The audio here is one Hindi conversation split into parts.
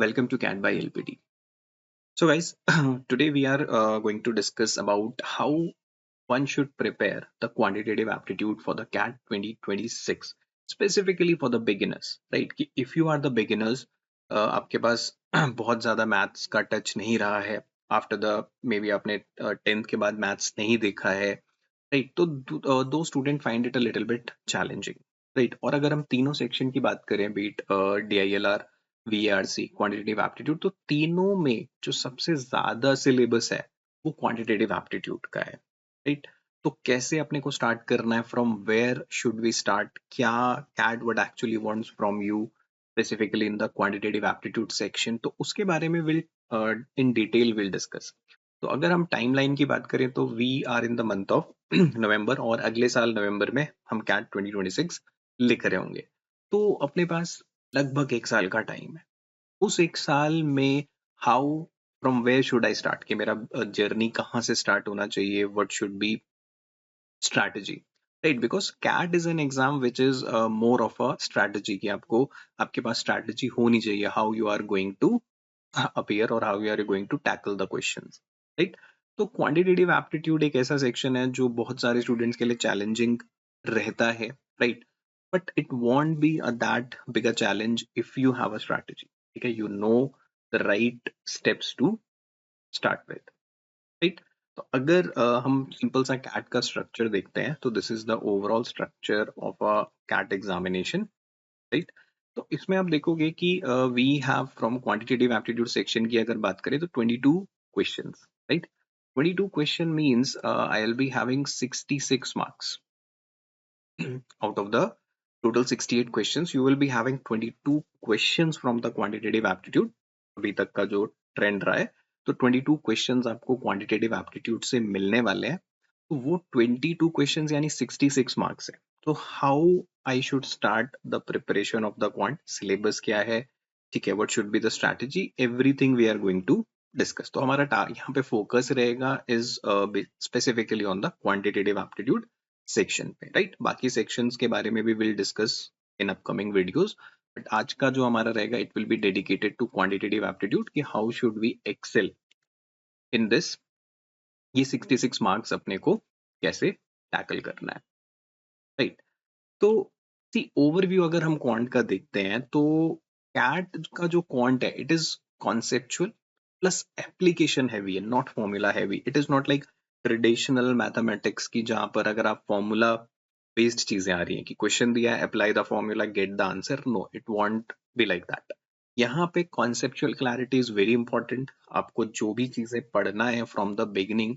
Welcome to CAT by LPT. So, guys, today we are going to discuss about how one should prepare the quantitative aptitude for the CAT 2026, specifically for the beginners, right? कि if you are the beginners, आपके पास बहुत ज़्यादा मैथ्स का टच नहीं रहा है, आफ्टर द मे बी आपने 10th के बाद मैथ्स नहीं देखा है, राइट? तो दो student find it a little bit challenging, right? और अगर हम तीनों सेक्शन की बात करें, be it DILR, VARC, quantitative aptitude, तो तीनों में जो सबसे ज्यादा सिलेबस है वो क्वांटिटेटिव एप्टीट्यूड का है, राइट? तो कैसे अपने को स्टार्ट करना है, from where should we start, क्या CAT what actually wants from you specifically in the quantitative aptitude section, तो उसके बारे में will in detail will discuss. तो अगर हम टाइमलाइन की बात करें तो we are in the month of November, और अगले साल नवंबर में हम कैट 2026 लिख रहे होंगे। तो अपने पास लगभग एक साल का टाइम है। उस एक साल में how, from where should I start, कि मेरा जर्नी कहाँ से स्टार्ट होना चाहिए, what should be strategy, right? Because CAT is an exam which is more of a strategy, कि आपको आपके पास स्ट्रैटेजी होनी चाहिए, how you are going to appear और how you are going to tackle the questions, right? तो क्वांटिटेटिव एप्टीट्यूड एक ऐसा सेक्शन है जो बहुत सारे स्टूडेंट्स के लिए चैलेंजिंग रहता है, right? But it won't be a that big a challenge if you have a strategy, ठीक है? You know the right steps to start with, right? तो अगर हम सिंपल सा कैट का स्ट्रक्चर देखते हैं, तो this is the overall structure of a CAT examination, right? तो इसमें आप देखोगे कि we have from quantitative aptitude section की अगर बात करें तो 22 questions, right? 22 question means I will be having 66 marks out of the total 68 questions. You will be having 22 questions from the quantitative aptitude. अभी तक का जो ट्रेंड रहा है, तो 22 क्वेश्चंस आपको क्वांटिटेटिव एप्टीट्यूड से मिलने वाले हैं। तो वो 22 क्वेश्चंस यानी 66 मार्क्स है। तो how I should start the preparation of the quant, syllabus क्या है, ठीक है? What should be the strategy, everything we are going to discuss. तो हमारा यहाँ पे फोकस रहेगा is specifically on the quantitative aptitude section पे, राइट? बाकी सेक्शंस के बारे में भी will discuss in upcoming videos, but आज का जो हमारा रहेगा it will be dedicated to quantitative aptitude, कि how should we excel in this, ये 66 मार्क्स अपने को कैसे टैकल करना है, राइट? तो सी ओवरव्यू अगर हम क्वांट का देखते हैं, तो कैट का जो क्वांट है it is conceptual plus application heavy है, not formula heavy. It is not like traditional mathematics की, जहां पर अगर आप फॉर्मूला बेस्ड चीजें आ रही हैं कि क्वेश्चन दिया है, apply the formula, get the answer. No, it won't be like that. यहाँ पे conceptual clarity is very important. आपको जो भी चीजें पढ़ना है from the beginning,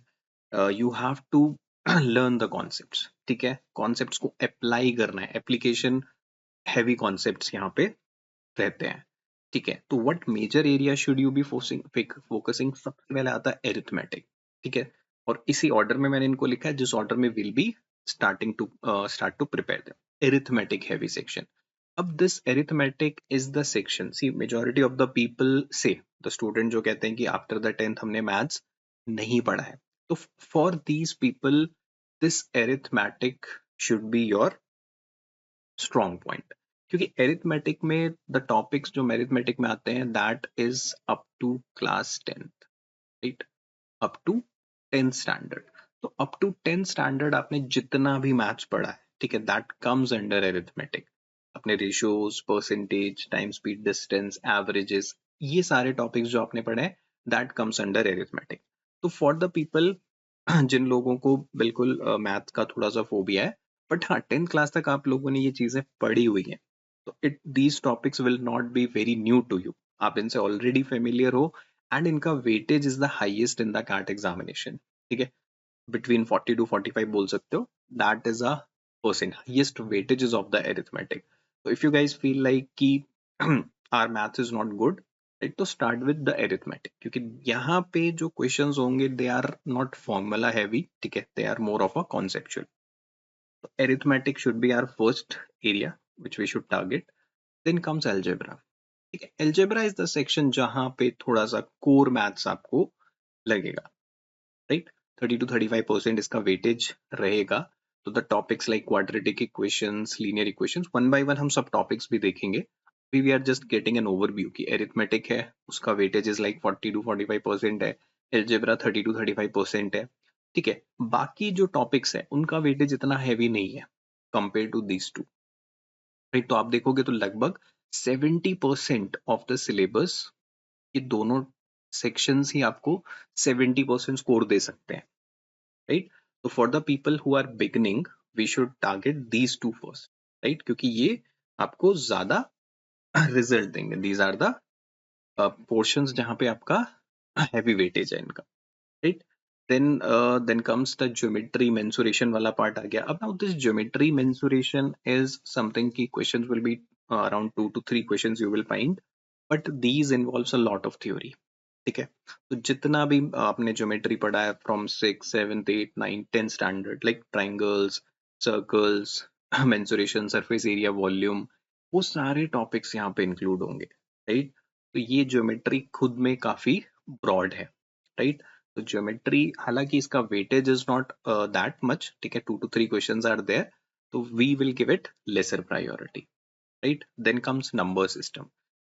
you have to learn the concepts, ठीक है? कॉन्सेप्ट्स को अप्लाई करना है, एप्लीकेशन हैवी कॉन्सेप्ट्स यहाँ पे रहते हैं, ठीक है? तो what major area should you be focusing, सबसे पहले आता है एरिथमेटिक, ठीक है? और इसी ऑर्डर में मैंने इनको लिखा है, जिस ऑर्डर में will be start to prepare the arithmetic heavy section. अब this arithmetic is the section, see majority of the people say, the student जो कहते हैं कि आफ्टर द 10th हमने मैथ्स नहीं पढ़ा है, तो for these people this arithmetic should be your strong point, क्योंकि एरिथमेटिक में द टॉपिक्स जो मैथमेटिक में आते हैं that is up to class 10th, right? Up to 10th standard. तो अप टू 10th स्टैंडर्ड आपने जितना भी मैथ्स पढ़ा है, ठीक है, दैट कम्स अंडर एरिथमेटिक। अपने ratios, percentage, time, speed, distance, averages, ये सारे टॉपिक्स जो आपने पढ़े हैं दैट कम्स अंडर एरिथमेटिक। तो फॉर द पीपल जिन लोगों को बिल्कुल मैथ का थोड़ा सा फोबिया है, बट हाँ 10th क्लास तक आप लोगों ने ये चीजें पढ़ी हुई हैं, तो it these topics will not be very new to you. आप इनसे ऑलरेडी फेमिलियर हो, एंड इनका weightage is the highest in the CAT examination, ठीक है? बिटवीन 40 to 45 बोल सकते हो, that is a percent highest weightages of the arithmetic. तो if you guys feel like कि our math is not good, right, तो स्टार्ट विद द एरिथमेटिक, क्योंकि यहाँ पे जो क्वेश्चंस होंगे they are not formula heavy, ठीक है? They are more of a conceptual. तो arithmetic should be our first area which we should target. Then comes algebra, ठीक है? algebra is the section जहां पे थोड़ा सा core maths आपको लगेगा, राइट? 30 to 35% इसका वेटेज रहेगा। तो the topics like quadratic equations, linear equations, one by one हम सब टॉपिक्स भी देखेंगे। We are just getting an overview कि एरिथमेटिक है उसका वेटेज इज लाइक 40 to 45% है, एल्जेब्रा 30 to 35% है। ठीक है, बाकी जो टॉपिक्स है उनका वेटेज इतना हैवी नहीं है compare to these two, right. तो आप देखोगे तो लगभग 70% ऑफ द सिलेबस ये दोनों सेक्शंस ही आपको 70% स्कोर दे सकते हैं, राइट। तो for the people who are beginning we should target these two first, right, क्योंकि ये आपको ज्यादा रिजल्ट देंगे। दीज आर द पोर्शंस जहां पे आपका हैवी वेटेज है इनका, right. Then comes the geometry mensuration वाला part आ गया। अब now this geometry mensuration is something कि questions will be around 2 to 3 questions you will find, but these involves a lot of theory। ठीक है, तो जितना भी आपने ज्योमेट्री पढ़ा है from 6, 7, 8, 9, 10 standard, like triangles, circles, mensuration, surface area, volume, वो सारे टॉपिक्स यहाँ पे इंक्लूड होंगे, राइट। तो ये ज्योमेट्री खुद में काफी ब्रॉड है, राइट। तो ज्योमेट्री हालांकि इसका weightage is not that much, ठीक है, 2 to 3 क्वेश्चंस आर देयर, तो we will give it lesser priority, right. Then comes number system.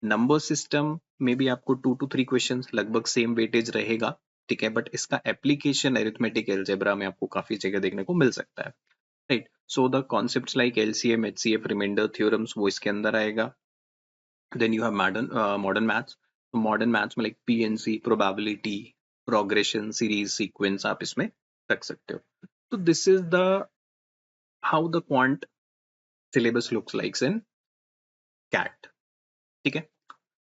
Number system में भी आपको 2 to 3 क्वेश्चंस लगभग सेम वेटेज रहेगा, ठीक है, बट इसका एप्लीकेशन एरिथमेटिक एल्जेब्रा में आपको काफी जगह देखने को मिल सकता है, right. So the concepts like LCM, HCF, remainder theorems वो इसके अंदर आएगा। Then you have modern maths. Modern maths में like PNC, probability, progression, series, sequence आप इसमें रख सकते हो। तो this is the how the quant syllabus looks likes in CAT, ठीक है।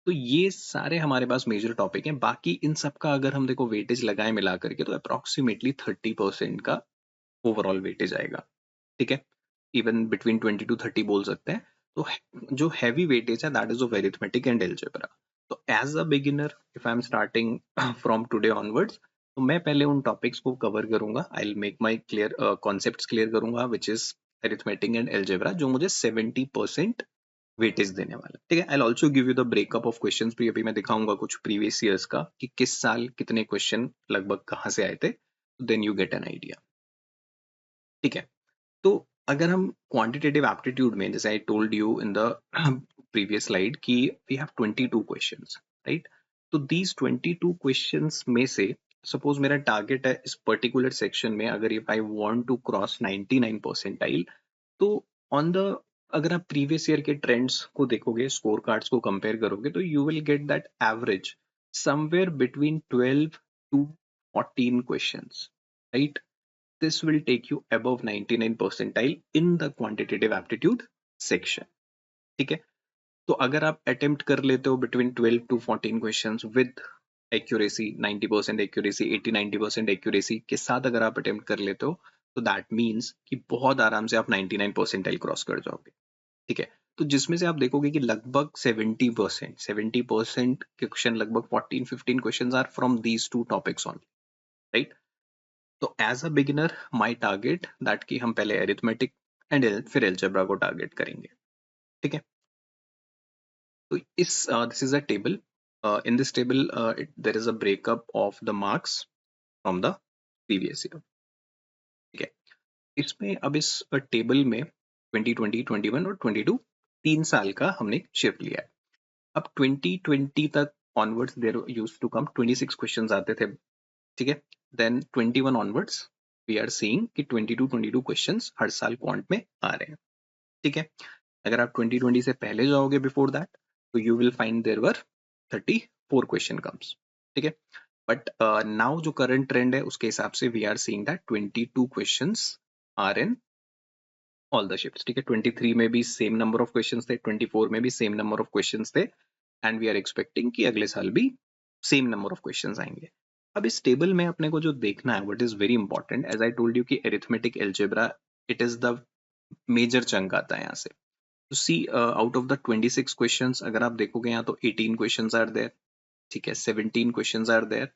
तो ये सारे हमारे पास मेजर टॉपिक हैं। बाकी इन सब का अगर हम देखो वेटेज लगाए मिला करके तो अप्रोक्सीमेटली 30% का ओवरऑल वेटेज आएगा, ठीक है। इवन बिटवीन 20 to 30 बोल सकते हैं। तो जो हैवी वेटेज है that is of arithmetic and algebra. तो as a beginner if I am starting from today onwards, तो मैं पहले उन टॉपिक्स को कवर करूंगा। I will make my clear concepts clear करूंगा which is arithmetic and algebra, जो मुझे 70% वेटेज देने वाला, ठीक है। I also give you the breakup of questions भी, अभी मैं दिखाऊंगा कुछ प्रीवियस ईयर्स का कि किस साल कितने क्वेश्चन लगभग कहाँ से आए थे, then you get an idea, ठीक है। तो अगर हम क्वांटिटेटिव एप्टीट्यूड में, जैसे I told you in the previous slide कि वी हैव 22 क्वेश्चंस, राइट। तो दीज 22 क्वेश्चंस में से सपोज मेरा टारगेट है इस पर्टिकुलर सेक्शन में, अगर if I want to cross 99 percentile, तो ऑन द, अगर आप प्रीवियस ईयर के ट्रेंड्स को देखोगे, स्कोर कार्ड्स को कंपेयर करोगे, तो you will get that average somewhere between 12 to 14 questions, right. This will take you above 99 percentile in the quantitative aptitude section, ठीक है। तो अगर आप अटेम्प्ट कर लेते हो between 12 to 14 questions with accuracy 90% accuracy, 80-90% accuracy के साथ अगर आप अटेम्प्ट कर लेते हो, तो दैट मीन्स कि बहुत आराम से आप 99 परसेंटाइल क्रॉस कर जाओगे, ठीक है। तो जिसमें से आप देखोगे कि लगभग 70% क्वेश्चन, लगभग 14-15 question are from these two topics only, right. तो as a beginner my target that कि हम पहले अरिथमेटिक एंड फिर एल्जेब्रा को टारगेट करेंगे, ठीक है। तो इस this is a table, in this table there is a breakup of the marks from the previous year, ठीक है। इसमें अब इस टेबल में 2020, 21 और 22 3 साल का हमने शिफ्ट लिया है। अब 2020 तक onwards there used to come 26 questions आते थे, ठीक है। Then 21 onwards we are seeing कि 22 क्वेश्चंस हर साल क्वांट में आ रहे हैं, ठीक है। अगर आप 2020 से पहले जाओगे बिफोर दैट, तो you will find there were 34 question comes, ठीक है। बट नाउ जो करंट ट्रेंड है उसके हिसाब से we are seeing that 22 questions are in all the shifts, ठीक है। 23 में भी सेम नंबर ऑफ क्वेश्चंस थे, 24 में भी सेम नंबर ऑफ क्वेश्चंस थे, एंड वी आर एक्सपेक्टिंग कि अगले साल भी सेम नंबर ऑफ क्वेश्चंस आएंगे। अब इस टेबल में अपने को जो देखना है what is very important, as I told you कि arithmetic algebra it is the major chunk आता है यहाँ से। तो see out of the 26 questions अगर आप देखोगे यहाँ तो 18 क्वेश्चंस आर देयर, ठीक है, 17 questions are there,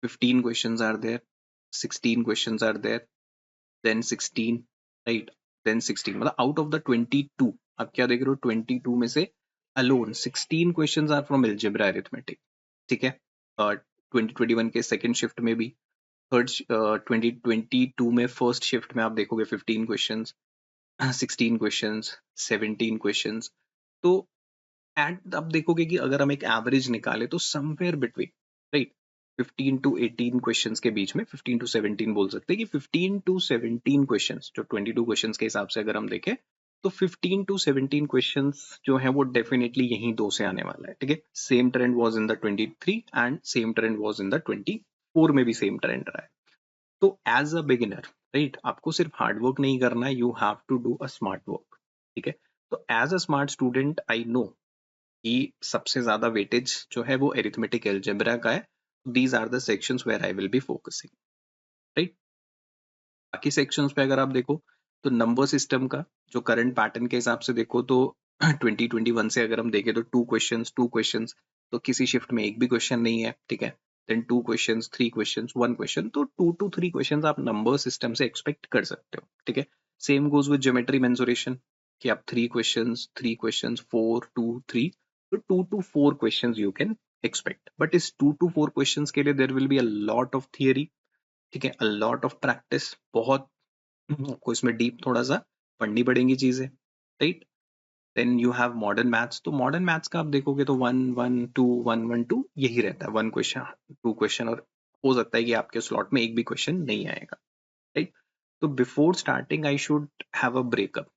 15 questions are there, 16 questions are there, then 16, राइट, देन 16, मतलब आउट ऑफ द 22 आप क्या देख रहे हो, 22 में से alone 16 questions are from algebra arithmetic, ठीक है। 2021 के सेकंड शिफ्ट में भी, थर्ड 2022 में फर्स्ट शिफ्ट में आप देखोगे 15 क्वेश्चंस, 16 क्वेश्चंस, 17 क्वेश्चंस। तो एंड अब देखोगे कि अगर हम एक एवरेज निकाले तो somewhere between, right, 15 to 18 questions के बीच में, 15 टू 17 बोल सकते हैं कि 15 टू 17 क्वेश्चंस, जो 22 क्वेश्चंस के हिसाब से अगर हम देखें तो 15 टू 17 क्वेश्चंस जो है वो डेफिनेटली यही दो से आने वाला है, ठीक है। Same trend was in the 23 and same trend was in the 24 में भी सेम ट्रेंड रहा है। तो एज अ बिगिनर, राइट, आपको सिर्फ हार्ड वर्क नहीं करना है, you have to do a smart work, ठीक है। तो as a smart student I know कि सबसे ज्यादा वेटेज जो है वो अरिथमेटिक एल्जेब्रा का है। These are the sections where I will be focusing, right. बाकी सेक्शंस पे अगर आप देखो तो नंबर सिस्टम का जो करंट पैटर्न के हिसाब से देखो तो 2021 से अगर हम देखें तो टू क्वेश्चंस, तो किसी शिफ्ट में एक भी क्वेश्चन नहीं है, ठीक है। Then two questions, three questions, one question, तो 2 to 3 क्वेश्चंस आप नंबर सिस्टम से एक्सपेक्ट कर सकते हो, ठीक है। Same goes with geometry mensuration कि आप थ्री क्वेश्चंस 4 2 3, तो 2 to 4 questions you can expect, but इस 2 to 4 क्वेश्चंस के लिए there will be a lot of theory, ठीक है, अ लॉट ऑफ प्रैक्टिस, बहुत आपको इसमें डीप थोड़ा सा पढ़नी पड़ेंगी चीजें, राइट। Then you have modern maths, तो मॉडर्न मैथ्स का आप देखोगे तो 1 1 2 1 1 2 यही रहता है, वन क्वेश्चन, टू क्वेश्चन, और हो सकता है कि आपके स्लॉट में एक भी क्वेश्चन नहीं आएगा, राइट। तो before starting I should have a breakup,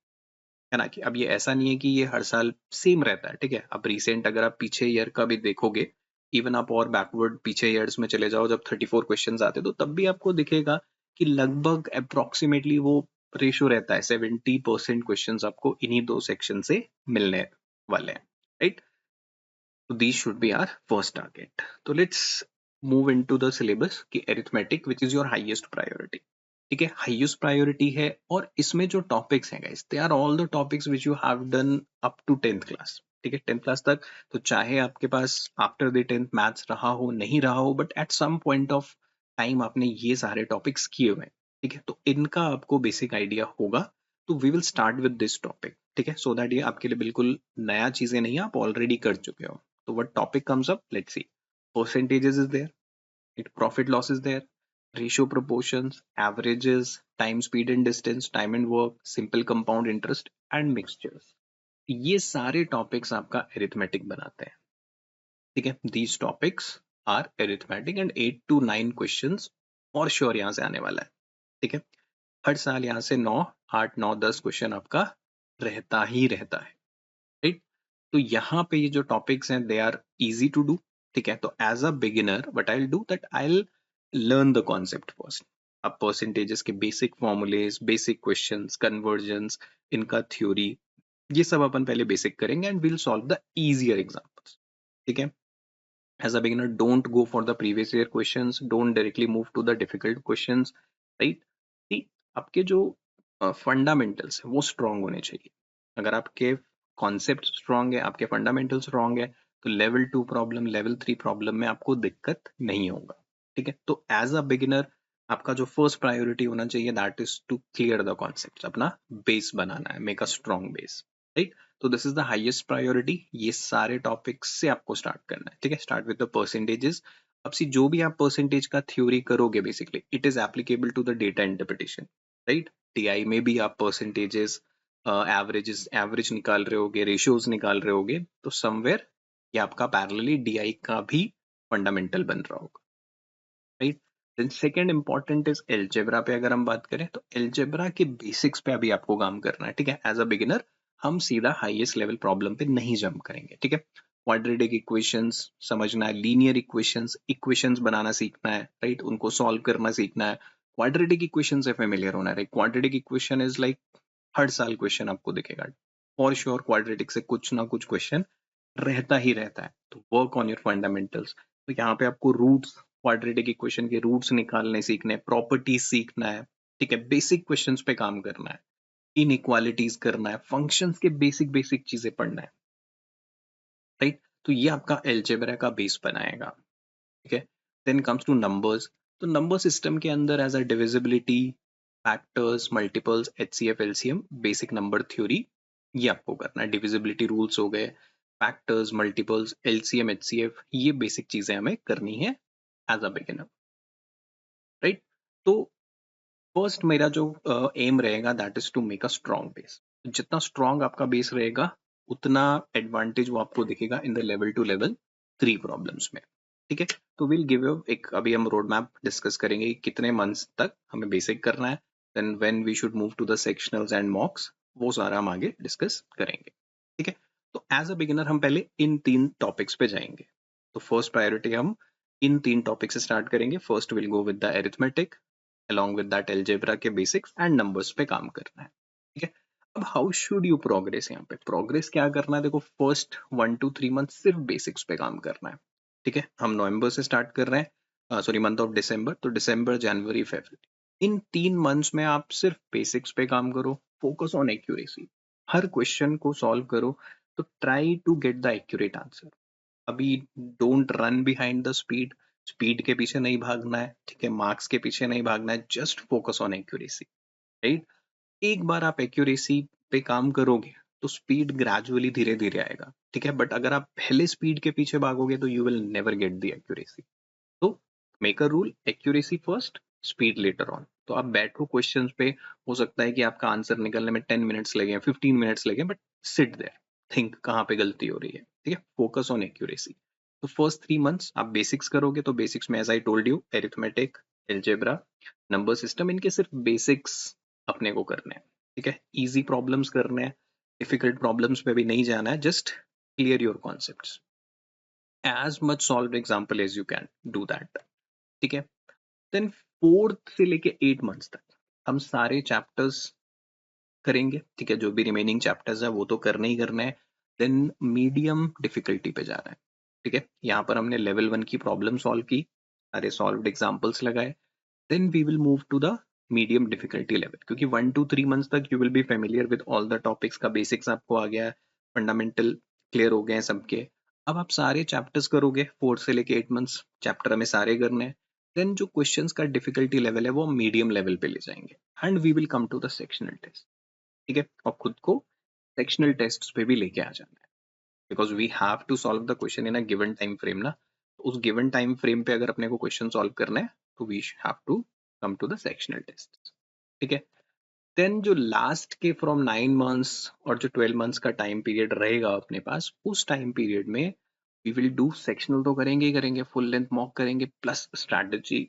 है ना, कि अब ये ऐसा नहीं है कि ये हर साल सेम रहता है, ठीक है। अब रिसेंट अगर आप पीछे ईयर का भी देखोगे, इवन आप और बैकवर्ड पीछे ईयर्स में चले जाओ, जब 34 क्वेश्चंस आते तो तब भी आपको दिखेगा कि लगभग अप्रोक्सीमेटली वो रेशो रहता है, 70% क्वेश्चंस आपको इन्हीं दो सेक्शन से मिलने वाले हैं, right. So these should be our first target. So let's move into the syllabus कि arithmetic which is your highest priority. ठीक है, highest priority है, और इसमें जो topics हैं guys, they are all the topics which you have done up to 10th class. ठीक है, 10th class तक, तो चाहे आपके पास after the 10th maths रहा हो नहीं रहा हो, but at some point of time आपने ये सारे topics किए हुए हैं, ठीक है। तो इनका आपको basic idea होगा, तो we will start with this topic, ठीक है, so that ये आपके लिए बिल्कुल नया चीजें नहीं, आप already कर चुके हो। So what topic comes up? Let's see. Percentages is there. Profit loss is there. Ratio proportions, averages, time, speed and distance, time and work, simple compound interest and mixtures. ये सारे टॉपिक्स आपका अरिथमेटिक बनाते हैं, ठीक है। These topics are arithmetic and 8 to 9 questions और श्योर यहाँ से आने वाला है, ठीक है। हर साल यहाँ से 9 8 9 10 क्वेश्चन आपका रहता ही रहता है, राइट। तो यहाँ पे ये जो टॉपिक्स हैं they are easy to do, ठीक है। तो as a beginner what I will do that I will learn the concept first. अब परसेंटेजेस के basic formulas, basic questions, conversions, इनका थ्योरी, ये सब अपन पहले बेसिक करेंगे and will solve the easier examples, ठीक है। As a beginner, don't go for the previous year questions, don't directly move to the difficult questions, right। See, आपके जो फंडामेंटल्स है वो स्ट्रांग होने चाहिए। अगर आपके कॉन्सेप्ट स्ट्रांग है, आपके फंडामेंटल स्ट्रांग है, तो लेवल 2 प्रॉब्लम, लेवल 3 प्रॉब्लम में आपको दिक्कत नहीं होगा, ठीक है। तो एज अ बिगिनर आपका जो फर्स्ट प्रायोरिटी होना चाहिए that is to clear the concept, अपना बेस बनाना है, make a strong base, right. तो this is the highest priority, ये सारे टॉपिक्स से आपको स्टार्ट करना है, ठीक है। Start with the percentages. अब सी जो भी आप परसेंटेज का थ्योरी करोगे basically it is applicable to the data interpretation, right. DI में भी आप परसेंटेजेस, एवरेजेस, एवरेज निकाल रहे होगे, रेशियोज निकाल रहे होगे, तो समवेयर ये आपका पैरेलली डीआई का भी फंडामेंटल बन रहा होगा, right. Then second important is algebra पे अगर हम बात करें तो एलजेब्रा के बेसिक्स पे अभी आपको काम करना है, ठीक है। एज अ बिगिनर हम सीधा हाईएस्ट लेवल प्रॉब्लम पे नहीं जंप करेंगे, ठीक है। क्वाड्रेटिक इक्वेशंस समझना है, लीनियर इक्वेशंस, इक्वेशंस बनाना सीखना है, राइट, उनको सॉल्व करना सीखना है। क्वाड्रेटिक इक्वेशन से फेमिलियर होना है, right. Quadratic equation is like हर साल क्वेश्चन आपको दिखेगा, फॉर श्योर क्वाड्रेटिक से कुछ ना कुछ क्वेश्चन रहता ही रहता है। तो वर्क ऑन योर फंडामेंटल्स, तो यहाँ पे आपको रूट्स, क्वाड्रेटिक इक्वेशन के रूट्स निकालने सीखने, प्रॉपर्टीज सीखना है, ठीक है। बेसिक क्वेश्चंस पे काम करना है, इनइक्वालिटीज करना है, फंक्शंस के बेसिक बेसिक चीजें पढ़ना है, राइट। तो ये आपका एल्जेब्रा का बेस बनाएगा, ठीक है। देन कम्स टू नंबर्स, तो नंबर सिस्टम के अंदर as a divisibility, factors, multiples, HCF, LCM, basic number theory, ये आपको करना है। डिविजिबिलिटी रूल्स हो गए, फैक्टर्स, मल्टीपल्स, एलसीएम, एचसीएफ, ये बेसिक चीजें हमें करनी है एज अ बिगिनर, राइट। तो फर्स्ट मेरा जो एम रहेगा that is to make a strong base. जितना स्ट्रॉन्ग आपका बेस रहेगा उतना एडवांटेज वो आपको दिखेगा in the level 2 level 3 problems में। ठीक है, तो विल गिव यू एक, अभी हम रोड मैप डिस्कस करेंगे कितने मंथ्स तक हमें बेसिक करना है, then when we should move to the sectionals and mocks, वो सारा हम आगे डिस्कस करेंगे। ठीक है, तो एज अ बिगिनर हम पहले इन 3 टॉपिक्स पे जाएंगे। तो फर्स्ट प्रायोरिटी हम इन 3 टॉपिक से स्टार्ट करेंगे। First will go with the arithmetic, along with that algebra के बेसिक्स एंड नंबर्स पे काम करना है। ठीक है, अब हाउ शुड यू प्रोग्रेस, यहाँ पे प्रोग्रेस क्या करना है, देखो फर्स्ट 1 to 3 मंथ सिर्फ बेसिक्स पे काम करना है। ठीक है, हम नवंबर से स्टार्ट कर रहे हैं, सॉरी मंथ ऑफ दिसंबर, तो दिसंबर जनवरी फरवरी, इन 3 मंथ्स में आप सिर्फ बेसिक्स पे काम करो, फोकस ऑन एक्यूरेसी, हर क्वेश्चन को सॉल्व करो, तो try to get the accurate answer. अभी don't run behind the speed, speed के पीछे नहीं भागना है, ठीक है, मार्क्स के पीछे नहीं भागना है, just focus on accuracy. Right, एक बार आप एक्यूरेसी पे काम करोगे तो स्पीड ग्रेजुअली धीरे धीरे आएगा। ठीक है, बट अगर आप पहले स्पीड के पीछे भागोगे तो you will never get the accuracy. तो make a rule, accuracy first, speed later on. तो आप बैठो क्वेश्चंस पे, हो सकता है कि आपका आंसर निकलने में 10 मिनट्स लगे, 15 मिनट्स लगे, बट सिट देयर, थिंक कहाँ पे गलती हो रही है। ठीक है, फोकस ऑन एक्यूरेसी। तो फर्स्ट 3 मंथ्स आप बेसिक्स करोगे, तो बेसिक्स में as I told you, arithmetic, algebra, number system, इनके सिर्फ बेसिक्स अपने को करने हैं। ठीक है, इजी प्रॉब्लम्स करने हैं, डिफिकल्ट प्रॉब्लम्स पे भी नहीं जाना है, just clear your concepts, as much solved example as you can do that। ठीक है, देन 4th से लेके 8 मंथ्स तक हम सारे चैप्टर्स करेंगे। ठीक है, जो भी रिमेनिंग चैप्टर्स है वो तो करने ही करना है। देन मीडियम डिफिकल्टी पे जा रहा है। ठीक है, यहाँ पर हमने लेवल 1 की प्रॉब्लम सॉल्व की, सारे सॉल्व्ड एग्जांपल्स लगाए, then we will move to the medium difficulty level, क्योंकि 1 to 3 मंथ्स तक you will be familiar with all the topics, का बेसिक्स आपको आ गया है, फंडामेंटल क्लियर हो गए हैं सबके। अब आप सारे चैप्टर्स करोगे, 4 से लेके 8 मंथ्स चैप्टर हमें सारे करने हैं। देन जो क्वेश्चंस का डिफिकल्टी लेवल है वो मीडियम लेवल पे ले जाएंगे, and we will come to the sectional test. ठीक है, और खुद को सेक्शनल टेस्ट पे भी लेके आ जाना है, because we have to solve the question in a given time frame ना। तो उस गिवन टाइम फ्रेम पे अगर अपने को क्वेश्चन सॉल्व करना है तो we have to come to the sectional test. ठीक है, देन जो लास्ट के फ्रॉम 9 मंथ्स और जो 12 मंथ्स का टाइम पीरियड रहेगा अपने पास, उस टाइम पीरियड में वी विल डू सेक्शनल, तो करेंगे ही करेंगे, फुल लेंथ मॉक करेंगे, प्लस स्ट्रैटेजी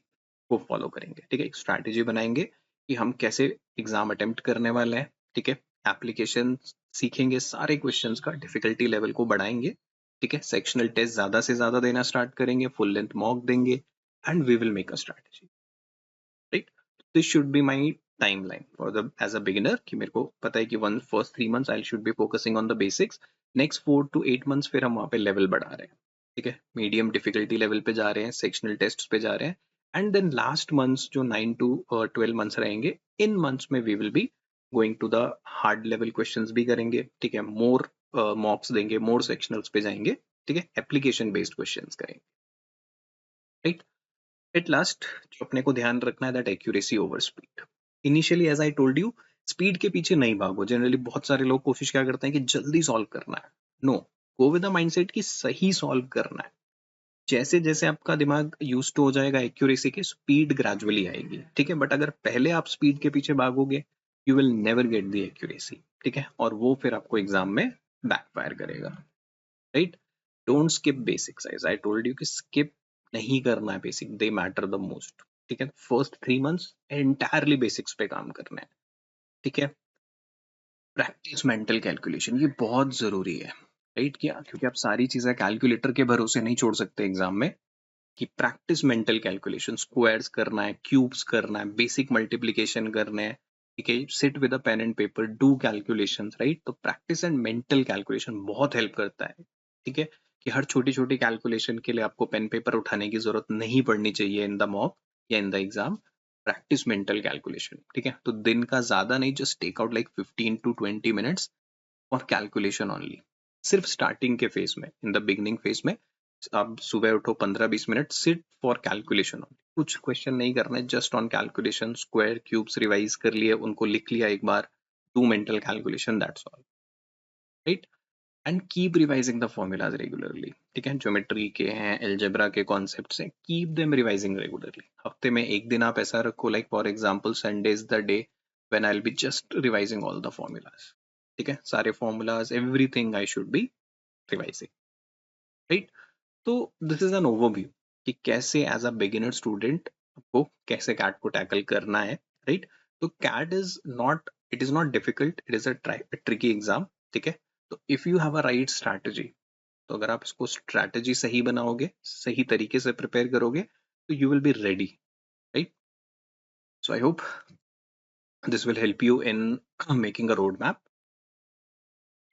को फॉलो करेंगे। ठीक है, एक स्ट्रैटेजी बनाएंगे कि हम कैसे एग्जाम अटेम्प्ट करने वाले हैं। ठीक है, एप्लीकेशन सीखेंगे, सारे क्वेश्चंस का डिफिकल्टी लेवल को बढ़ाएंगे। ठीक है, सेक्शनल टेस्ट ज्यादा से ज्यादा देना स्टार्ट करेंगे, फुल लेंथ मॉक देंगे, and we will make a strategy. Right, this should be my timeline for the as a beginner, कि मेरे को पता है कि one first 3 months I should be focusing on the basics, next 4 to 8 months फिर हम वहाँ पे लेवल बढ़ा रहे हैं। ठीक है, मीडियम डिफिकल्टी लेवल पे जा रहे हैं, सेक्शनल टेस्ट पे जा रहे हैं, एंड देन लास्ट मंथ्स जो 9 to 12 मंथ्स रहेंगे, इन मंथ्स में we will be going to the hard level questions भी करेंगे। ठीक है, मोर मॉक्स देंगे, मोर सेक्शनल्स पे जाएंगे। ठीक है, एप्लीकेशन बेस्ड क्वेश्चंस करेंगे। राइट, एट लास्ट जो अपने को ध्यान रखना है, that accuracy over speed. Initially as I told you, speed के पीछे नहीं भागो। जनरली बहुत सारे लोग कोशिश क्या करते हैं कि जल्दी सॉल्व करना है। No, go with the mindset कि सही सॉल्व करना है। जैसे जैसे आपका दिमाग यूज टू हो जाएगा एक्यूरेसी के, स्पीड ग्रेजुअली आएगी। ठीक है, बट अगर पहले आप स्पीड के पीछे भागोगे, you will never get the accuracy. ठीक है, और वो फिर आपको एग्जाम में बैकफायर करेगा। Right, don't skip basics, as I told you कि स्किप नहीं करना है basic, they matter the most. ठीक है, फर्स्ट 3 मंथ्स एंटायरली बेसिक्स पे काम करना है। ठीक है, प्रैक्टिस मेंटल कैलकुलेशन, ये बहुत जरूरी है। राइट, क्या, क्योंकि आप सारी चीजें कैलकुलेटर के भरोसे नहीं छोड़ सकते एग्जाम में, कि प्रैक्टिस मेंटल कैलकुलेशन, स्क्वायर्स करना है, क्यूब्स करना है, बेसिक मल्टीप्लिकेशन करने हैं। ठीक है, sit with a pen and paper, do calculation. Right, तो प्रैक्टिस एंड मेंटल कैलकुलेशन बहुत हेल्प करता है। ठीक है, कि हर छोटी छोटी कैलकुलेशन के लिए आपको पेन पेपर उठाने की जरूरत नहीं पड़नी चाहिए इन द मॉक या in the exam. Practice mental calculation. ठीक है, तो दिन का ज्यादा नहीं, just take out like 15 to 20 minutes for calculation only, सिर्फ स्टार्टिंग के फेज में, इन द बिगनिंग फेज में। आप सुबह उठो, 15-20 मिनट सिट फॉर कैलकुलेशन, कुछ क्वेश्चन नहीं करना है, just on calculation, square cubes revise कर लिए, उनको लिख लिया एक बार, do mental calculation, that's all. Right, and keep revising the formulas regularly. ठीक है, ज्योमेट्री के हैं, एल्जेब्रा के कॉन्सेप्ट्स हैं, कीप देम रिवाइजिंग रेगुलरली। हफ्ते में एक दिन आप ऐसा रखो, like for example Sunday is the day when I will be just revising all the formulas. ठीक है, सारे formulas everything I should B revising, right. तो दिस इज एन ओवरव्यू कि कैसे एज अ बिगिनर स्टूडेंट आपको कैसे कैट को टैकल करना है, राइट। तो CAT is not, it is not difficult, it is a tricky exam, ठीक है। तो if you have a right strategy, तो अगर आप इसको स्ट्रैटेजी सही बनाओगे, सही तरीके से प्रिपेयर करोगे, तो you will be ready, right. So I hope this will help you in making a roadmap.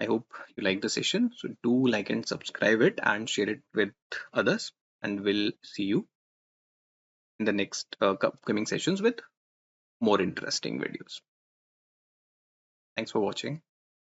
I hope you like the session. So do like and subscribe it and share it with others. And we'll see you in the next upcoming sessions with more interesting videos. Thanks for watching.